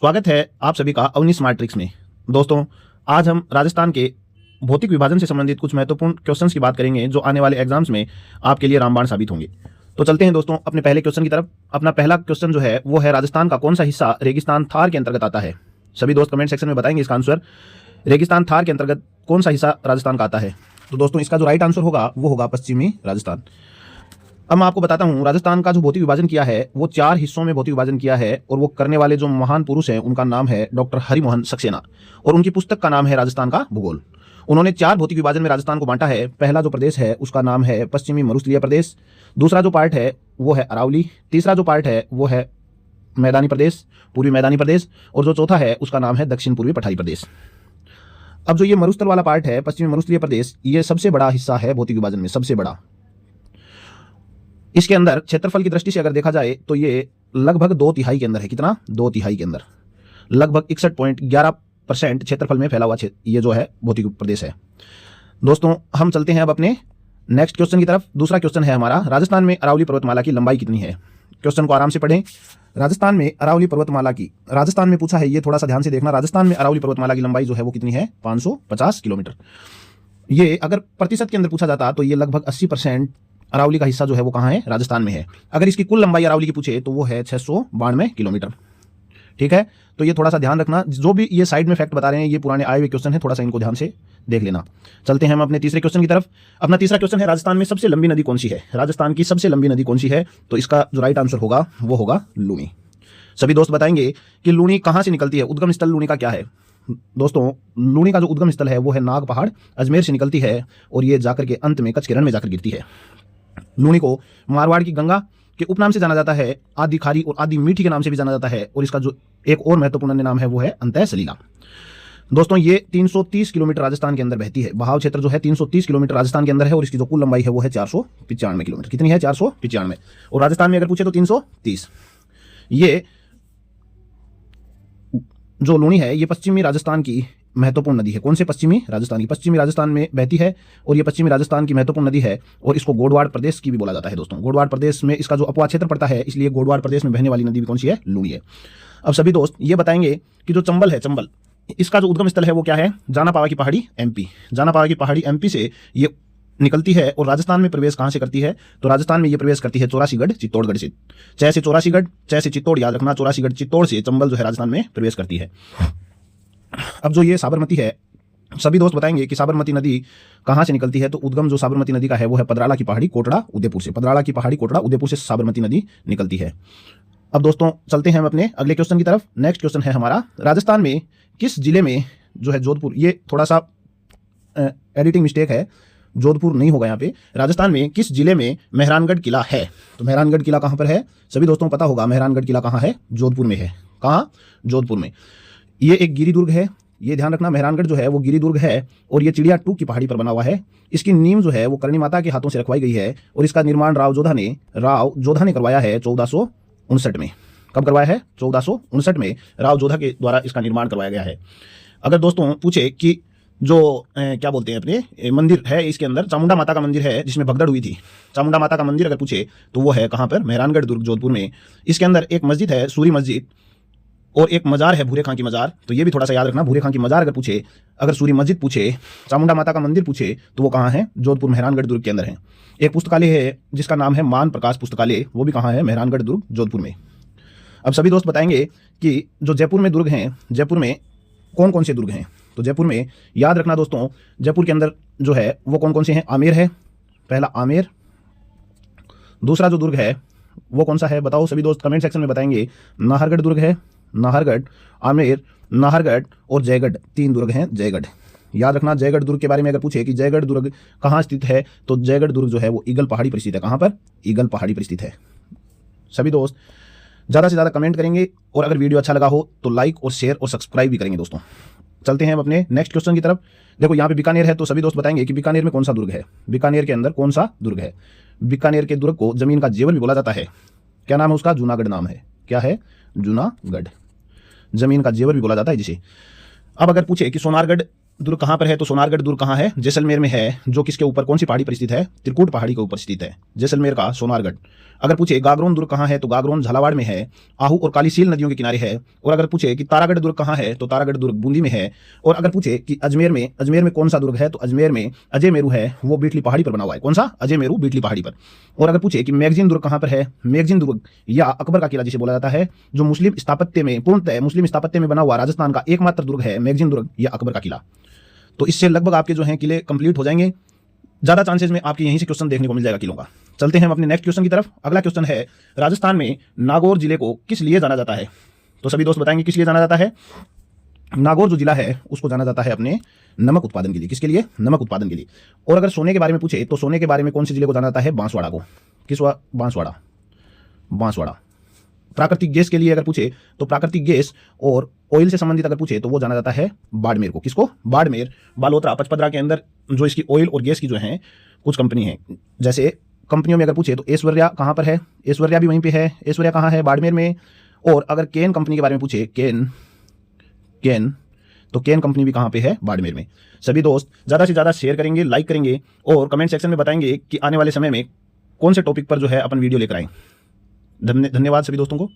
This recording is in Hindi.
स्वागत है आप सभी का अवनी स्मार्ट ट्रिक्स में। दोस्तों, आज हम राजस्थान के भौतिक विभाजन से संबंधित कुछ महत्वपूर्ण क्वेश्चंस की बात करेंगे जो आने वाले एग्जाम्स में आपके लिए रामबाण साबित होंगे। तो चलते हैं दोस्तों अपने पहले क्वेश्चन की तरफ। अपना पहला क्वेश्चन जो है वो है, राजस्थान का कौन सा हिस्सा रेगिस्तान थार के अंतर्गत आता है? सभी दोस्त कमेंट सेक्शन में बताएंगे इसका आंसर। रेगिस्तान थार के अंतर्गत कौन सा हिस्सा राजस्थान का आता है? तो दोस्तों इसका जो राइट आंसर होगा वो होगा पश्चिमी राजस्थान। अब मैं आपको बताता हूं, राजस्थान का जो भौतिक विभाजन किया है वो 4 हिस्सों में भौतिक विभाजन किया है, और वो करने वाले जो महान पुरुष हैं उनका नाम है डॉक्टर हरिमोहन सक्सेना, और उनकी पुस्तक का नाम है राजस्थान का भूगोल। उन्होंने 4 भौतिक विभाजन में राजस्थान को बांटा है। पहला जो प्रदेश है उसका नाम है पश्चिमी मरुस्थलीय प्रदेश, दूसरा जो पार्ट है वो है अरावली, तीसरा जो पार्ट है वो है मैदानी प्रदेश, पूर्वी मैदानी प्रदेश, और जो चौथा है उसका नाम है दक्षिण पूर्वी पठारी प्रदेश। अब जो ये मरुस्थल वाला पार्ट है पश्चिमी मरुस्थलीय प्रदेश, ये सबसे बड़ा हिस्सा है भौतिक विभाजन में, सबसे बड़ा। इसके अंदर क्षेत्रफल की दृष्टि से अगर देखा जाए तो ये लगभग 2/3 के अंदर है। कितना? 2/3 के अंदर, लगभग 61.11% क्षेत्रफल में फैला हुआ ये जो है भौतिक प्रदेश है। दोस्तों हम चलते हैं अब अपने नेक्स्ट क्वेश्चन की तरफ। दूसरा क्वेश्चन है हमारा, राजस्थान में अरावली पर्वतमाला की लंबाई कितनी है? क्वेश्चन को आराम से पढ़ें। राजस्थान में अरावली पर्वतमाला की, राजस्थान में पूछा है, ये थोड़ा सा ध्यान से देखना। राजस्थान में अरावली पर्वतमाला की लंबाई जो है वो कितनी है? 550 किलोमीटर। ये अगर प्रतिशत के अंदर पूछा जाता तो ये लगभग 80% अरावली का हिस्सा जो है वो कहाँ है? राजस्थान में है। अगर इसकी कुल लंबाई अरावली की पूछे तो वो है 692 किलोमीटर। ठीक है, तो ये थोड़ा सा ध्यान रखना। जो भी ये साइड में फैक्ट बता रहे हैं ये पुराने आए हुए क्वेश्चन है, थोड़ा सा इनको ध्यान से देख लेना। चलते हैं हम अपने तीसरे क्वेश्चन की तरफ। अपना तीसरा क्वेश्चन है, राजस्थान में सबसे लंबी नदी कौन सी है? राजस्थान की सबसे लंबी नदी कौन सी है? तो इसका जो राइट आंसर होगा वो होगा लूनी। सभी दोस्त बताएंगे कि लूनी कहाँ से निकलती है, उद्गम स्थल लूनी का क्या है? दोस्तों लूनी का जो उद्गम स्थल है वो है नाग पहाड़, अजमेर से निकलती है, और ये जाकर के अंत में कच्छ के रण में जाकर गिरती है। लूनी को मारवाड़ की गंगा के उपनाम से जाना जाता है, आदि खारी और आदि मीठी के नाम से भी जाना जाता है, और इसका जो एक और महत्वपूर्ण अन्य नाम है वो है अंतः सलीला। दोस्तों ये 330 किलोमीटर राजस्थान के अंदर बहती है। बहाव क्षेत्र जो है 330 किलोमीटर राजस्थान के अंदर है, और इसकी जो कुल लंबाई है वो है 495 किलोमीटर। कितनी है? 495। और राजस्थान में अगर पूछे तो 330। ये जो लूनी है ये पश्चिमी राजस्थान की महत्वपूर्ण नदी है। कौन से? पश्चिमी राजस्थान की। पश्चिमी राजस्थान में बहती है, और ये पश्चिमी राजस्थान की महत्वपूर्ण नदी है, और इसको गोडवाड़ प्रदेश की भी बोला जाता है। दोस्तों गोडवाड़ प्रदेश में इसका जो अपवाद क्षेत्र पड़ता है, इसलिए गोडवाड़ प्रदेश में बहने वाली नदी भी कौन सी है? लूनी है। अब सभी दोस्त ये बताएंगे कि जो चंबल है, चंबल, इसका जो उद्गम स्थल है वो क्या है? जाना पावा की पहाड़ी, एमपी। जाना पावा की पहाड़ी एमपी से ये निकलती है, और राजस्थान में प्रवेश कहां से करती है? तो राजस्थान में ये प्रवेश करती है चौरासीगढ़ चित्तौड़गढ़ से। चाहे से चौरासीगढ़, चाहे से चित्तौड़, याद रखना चौरासीगढ़ चित्तौड़ से चंबल जो है राजस्थान में प्रवेश करती है। अब जो ये साबरमती है, सभी दोस्त बताएंगे कि साबरमती नदी कहां से निकलती है? तो उद्गम जो साबरमती नदी का है वो है पदराला की पहाड़ी, कोटड़ा, उदयपुर से। पदराला की पहाड़ी, कोटड़ा, उदयपुर से साबरमती नदी निकलती है। अब दोस्तों चलते हैं हम अपने अगले क्वेश्चन की तरफ। नेक्स्ट क्वेश्चन है हमारा, राजस्थान में किस जिले में जो है जोधपुर, ये थोड़ा सा एडिटिंग मिस्टेक है, जोधपुर नहीं होगा यहाँ पे। राजस्थान में किस जिले में मेहरानगढ़ किला है? तो मेहरानगढ़ किला कहाँ पर है? सभी दोस्तों को पता होगा मेहरानगढ़ किला कहाँ है? जोधपुर में है। कहाँ? जोधपुर में। ये एक गिरी दुर्ग है, ये ध्यान रखना। मेहरानगढ़ जो है वो गिरी दुर्ग है, और ये चिड़िया 2 की पहाड़ी पर बना हुआ है। इसकी नींव जो है वो करणी माता के हाथों से रखवाई गई है, और इसका निर्माण राव जोधा ने करवाया है 1459 में। कब करवाया है? 1459 में राव जोधा के द्वारा इसका निर्माण करवाया गया है। अगर दोस्तों पूछे कि जो क्या बोलते हैं अपने मंदिर है, इसके अंदर चामुंडा माता का मंदिर है जिसमें भगदड़ हुई थी, चामुंडा माता का मंदिर अगर पूछे तो वो है कहाँ पर? मेहरानगढ़ दुर्ग, जोधपुर में। इसके अंदर एक मस्जिद है, सूरी मस्जिद, और एक मजार है, भूरे खां की मजार। तो ये भी थोड़ा सा याद रखना, भूरे खां की मजार अगर पूछे, अगर सूरी मस्जिद पूछे, चामुंडा माता का मंदिर पूछे, तो वो कहाँ है? जोधपुर, मेहरानगढ़ दुर्ग के अंदर है। एक पुस्तकालय है जिसका नाम है मान प्रकाश पुस्तकालय, वो भी कहाँ है? मेहरानगढ़ दुर्ग, जोधपुर में। अब सभी दोस्त बताएंगे कि जो जयपुर में दुर्ग हैं, जयपुर में कौन कौन से दुर्ग हैं? तो जयपुर में याद रखना दोस्तों, जयपुर के अंदर जो है वो कौन कौन से हैं? आमेर है, पहला आमेर। दूसरा जो दुर्ग है वो कौन सा है? बताओ सभी दोस्त कमेंट सेक्शन में बताएंगे। नाहरगढ़ दुर्ग है, नाहरगढ़, आमेर, नाहरगढ़ और जयगढ़, 3 दुर्ग हैं। जयगढ़ याद रखना। जयगढ़ दुर्ग के बारे में अगर पूछे कि जयगढ़ दुर्ग कहाँ स्थित है, तो जयगढ़ दुर्ग जो है वो ईगल पहाड़ी पर स्थित है। कहाँ पर? ईगल पहाड़ी पर स्थित है। सभी दोस्त ज़्यादा से ज़्यादा कमेंट करेंगे, और अगर वीडियो अच्छा लगा हो तो लाइक और शेयर और सब्सक्राइब भी करेंगे। दोस्तों चलते हैं हम अपने नेक्स्ट क्वेश्चन की तरफ। देखो यहाँ पे बीकानेर है, तो सभी दोस्त बताएंगे कि बीकानेर में कौन सा दुर्ग है? बीकानेर के अंदर कौन सा दुर्ग है? बीकानेर के दुर्ग को जमीन का जेवर भी बोला जाता है। क्या नाम है उसका? जूनागढ़ नाम है। क्या है? जूनागढ़। जमीन का जेवर भी बोला जाता है जिसे। अब अगर पूछे कि सोनारगढ़ दुर्ग कहाँ पर है? तो सोनारगढ़ दुर्ग कहाँ है? जैसलमेर में है, जो किसके ऊपर, कौन सी पहाड़ी पर स्थित है? त्रिकुट पहाड़ी के ऊपर स्थित है, जैसलमेर का सोनारगढ़। अगर पूछे गागरोन दुर्ग कहाँ है? तो गागरोन झालावाड़ में है, आहू और कालीसील नदियों के किनारे है। और अगर पूछे कि तारागढ़ दुर्ग कहाँ है? तो तारागढ़ दुर्ग बूंदी में है। और अगर पूछे कि अजमेर में कौन सा दुर्ग है? तो अजमेर में अजय मेरू है, वो बीटली पहाड़ी पर बना हुआ है। कौन सा? अजय मेरू, बीटली पहाड़ी पर। और अगर पूछे कि मैगजीन दुर्ग कहाँ पर है? मैगजीन दुर्ग या अकबर का किला जिसे बोला जाता है, जो मुस्लिम स्थापत्य में, पूर्णतः मुस्लिम स्थापत्य में बना हुआ राजस्थान का एकमात्र दुर्ग है, मैगजीन दुर्ग या अकबर का किला। तो इससे लगभग आपके जो हैं किले कंप्लीट हो जाएंगे। ज्यादा चांसेस में आपके यहीं से क्वेश्चन देखने को मिल जाएगा किलों का। चलते हैं हम अपने नेक्स्ट क्वेश्चन की तरफ। अगला क्वेश्चन है, राजस्थान में नागौर जिले को किस लिए जाना जाता है? तो सभी दोस्त बताएंगे किस लिए जाना जाता है। नागौर जो जिला है उसको जाना जाता है अपने नमक उत्पादन के लिए। किसके लिए? नमक उत्पादन के लिए। और अगर सोने के बारे में पूछे तो सोने के बारे में कौन से जिले को जाना जाता है? बांसवाड़ा को। किस? बांसवाड़ा। बांसवाड़ा। प्राकृतिक गैस के लिए अगर पूछे तो प्राकृतिक गैस और ऑयल से संबंधित अगर पूछे तो वो जाना जाता है बाड़मेर को। किसको? बाड़मेर, बालोतरा, पचपदरा के अंदर जो इसकी ऑयल और गैस की जो है कुछ कंपनी है। जैसे कंपनियों में अगर पूछे तो ऐश्वर्या कहाँ पर है? ऐश्वर्या भी वहीं पे है। ऐश्वर्या कहाँ है? बाड़मेर में। और अगर केन कंपनी के बारे में पूछे, केन तो केन कंपनी भी कहाँ पे है? बाड़मेर में। सभी दोस्त ज़्यादा से ज़्यादा शेयर करेंगे, लाइक करेंगे और कमेंट सेक्शन में बताएंगे कि आने वाले समय में कौन से टॉपिक पर जो है अपन वीडियो लेकर आएँ। धन्यवाद सभी दोस्तों को।